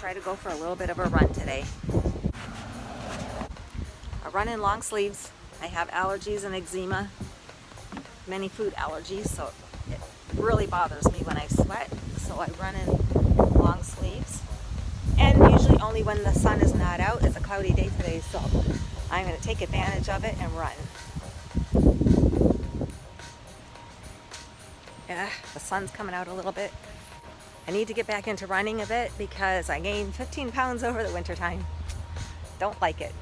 try to go for a little bit of a run today. I run in long sleeves. I have allergies and eczema, many food allergies, so it really bothers me when I sweat. So I run in long sleeves. And usually only when the sun is not out. It's a cloudy day today, so I'm going to take advantage of it and run. Yeah, the sun's coming out a little bit. I need to get back into running a bit because I gained 15 pounds over the winter time. Don't like it.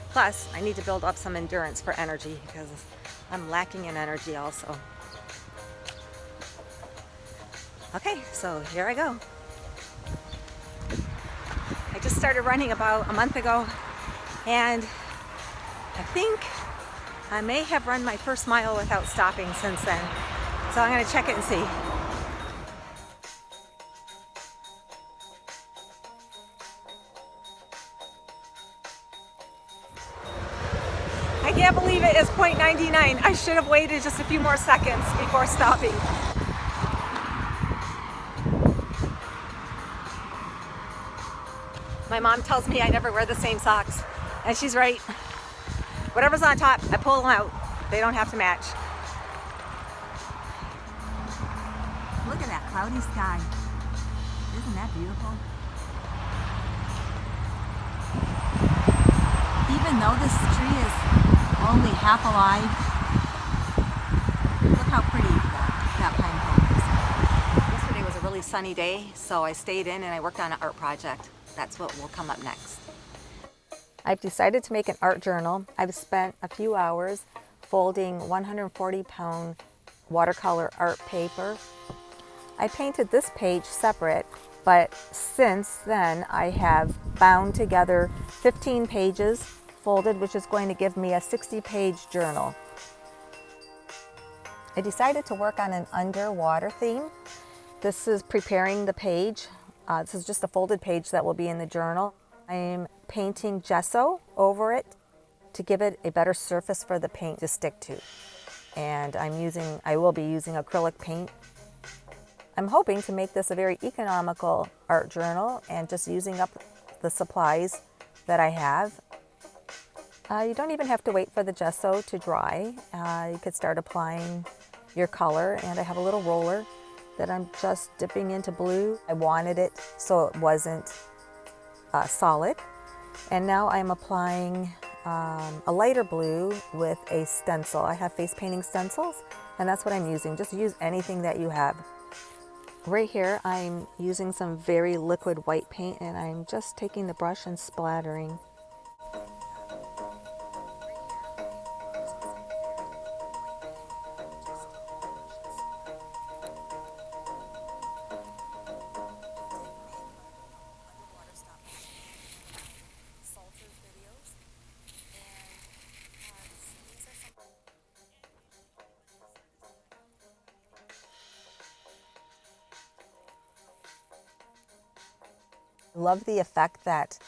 Plus, I need to build up some endurance for energy because I'm lacking in energy also. Okay, so here I go. I just started running about a month ago, and I think I may have run my first mile without stopping since then. So I'm going to check it and see. I can't believe it is 0.99. I should have waited just a few more seconds before stopping. My mom tells me I never wear the same socks, and she's right. Whatever's on top, I pull them out. They don't have to match. Look at that cloudy sky. Isn't that beautiful? Even though this tree is only half alive, look how pretty that pine cone is. Yesterday was a really sunny day, so I stayed in and I worked on an art project. That's what will come up next. I've decided to make an art journal. I've spent a few hours folding 140-pound watercolor art paper. I painted this page separate, but since then I have bound together 15 pages folded, which is going to give me a 60-page journal. I decided to work on an underwater theme. This is preparing the page. This is just a folded page that will be in the journal. I'm painting gesso over it to give it a better surface for the paint to stick to. And I will be using acrylic paint. I'm hoping to make this a very economical art journal and just using up the supplies that I have. You don't even have to wait for the gesso to dry. You could start applying your color, and I have a little roller that I'm just dipping into blue. I wanted it so it wasn't solid. And now I'm applying a lighter blue with a stencil. I have face painting stencils, and that's what I'm using. Just use anything that you have. Right here, I'm using some very liquid white paint, and I'm just taking the brush and splattering. Love the effect that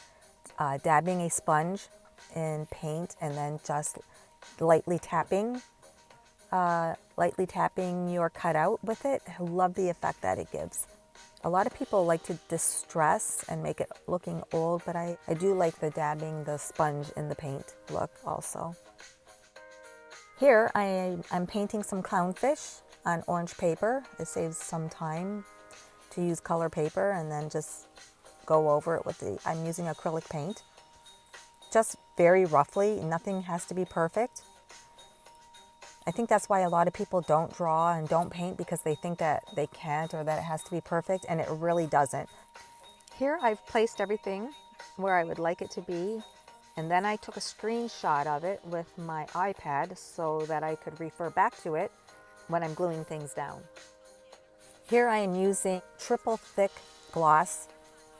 dabbing a sponge in paint and then just lightly tapping your cutout with it. I love the effect that it gives. A lot of people like to distress and make it looking old, but I do like the dabbing the sponge in the paint look also. Here I'm painting some clownfish on orange paper. It saves some time to use color paper and then just go over it with I'm using acrylic paint. Just very roughly, nothing has to be perfect. I think that's why a lot of people don't draw and don't paint, because they think that they can't or that it has to be perfect, and it really doesn't. Here I've placed everything where I would like it to be, and then I took a screenshot of it with my iPad so that I could refer back to it when I'm gluing things down. Here I am using triple thick gloss,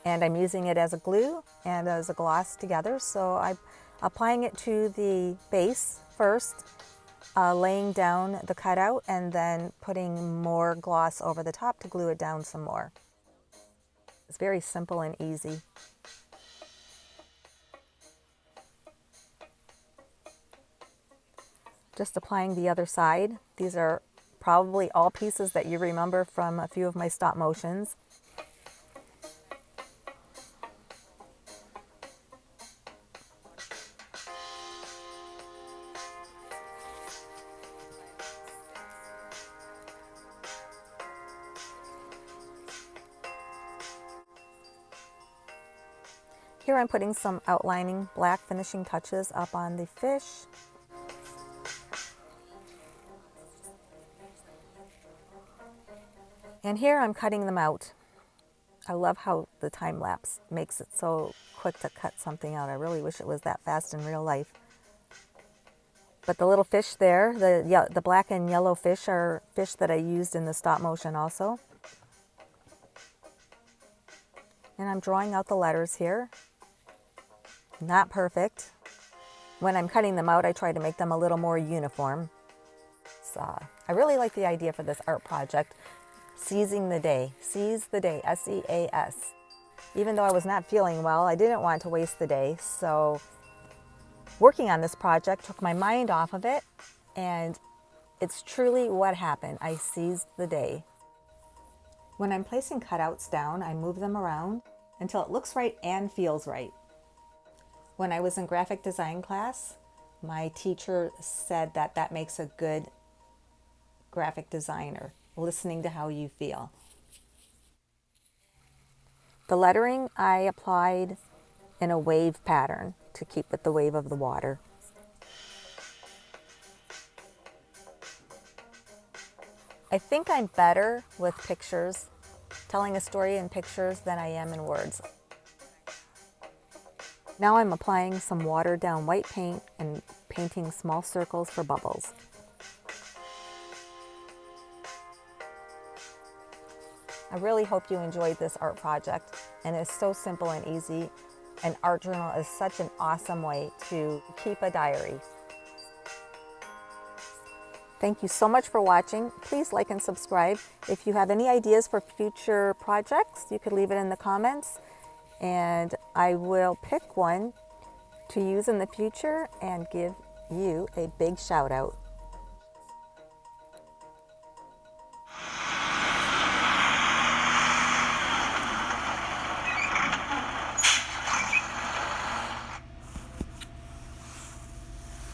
and I'm using it as a glue and as a gloss together. So I'm applying it to the base first, laying down the cutout, and then putting more gloss over the top to glue it down some more. It's very simple and easy. Just applying the other side. These are probably all pieces that you remember from a few of my stop motions. Here I'm putting some outlining black finishing touches up on the fish. And here I'm cutting them out. I love how the time lapse makes it so quick to cut something out. I really wish it was that fast in real life. But the little fish there, the black and yellow fish are fish that I used in the stop motion also. And I'm drawing out the letters here. Not perfect. When I'm cutting them out, I try to make them a little more uniform. So I really like the idea for this art project. Seizing the day. Seize the day, S-E-A-S. Even though I was not feeling well, I didn't want to waste the day. So working on this project took my mind off of it, and it's truly what happened. I seized the day. When I'm placing cutouts down, I move them around until it looks right and feels right. When I was in graphic design class, my teacher said that that makes a good graphic designer, listening to how you feel. The lettering I applied in a wave pattern to keep with the wave of the water. I think I'm better with pictures, telling a story in pictures than I am in words. Now I'm applying some watered down white paint and painting small circles for bubbles. I really hope you enjoyed this art project, and it's so simple and easy. An art journal is such an awesome way to keep a diary. Thank you so much for watching. Please like and subscribe. If you have any ideas for future projects, you could leave it in the comments, and I will pick one to use in the future and give you a big shout out.